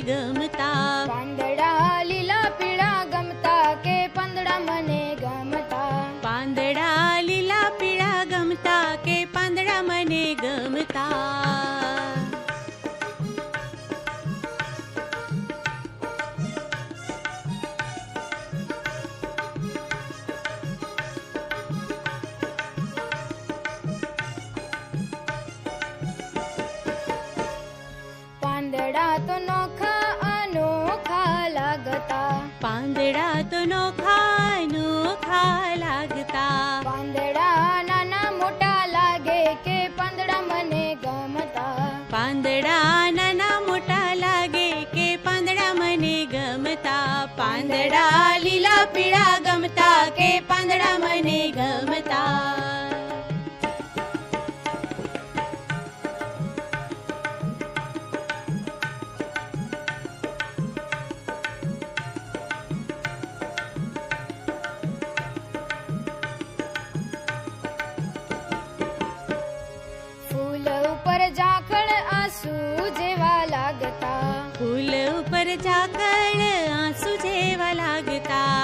ગમતા. પાંદડા લીલા પીળા ગમતા કે પાંદડા મને ગમતા. પાંદડા લીલા પીળા ગમતા કે પાંદડા મને ગમતા. પાંદડા તો નોખા અનોખા લાગતા. પાંદડા તો નોખા નોખા લાગતા. પાંદડા નાના મોટા લાગે કે પાંદડા મને ગમતા. પાંદડા નાના મોટા લાગે કે પાંદડા મને ગમતા. પાંદડા લીલા પીળા ગમતા કે પાંદડા મને ગમતા. ફૂલ ઉપર ઝાકળ આંસુ જેવા લાગતા. ફૂલ ઉપર ઝાકળ આંસુ જેવા લાગતા.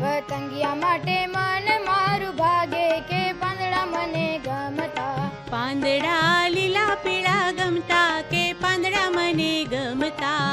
પતંગિયા માટે મન મારું ભાગે કે પાંદડા મને ગમતા. પાંદડા લીલા પીળા ગમતા કે પાંદડા મને ગમતા.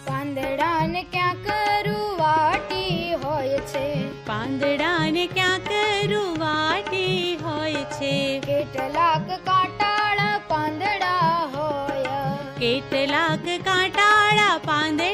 પાંદડાને ક્યાંક રૂવાટી હોય છે. પાંદડાને ક્યાંક રૂવાટી હોય છે. કેટલાક કાંટાળા પાંદડા હોય. કેટલાક કાંટાળા પાંદડા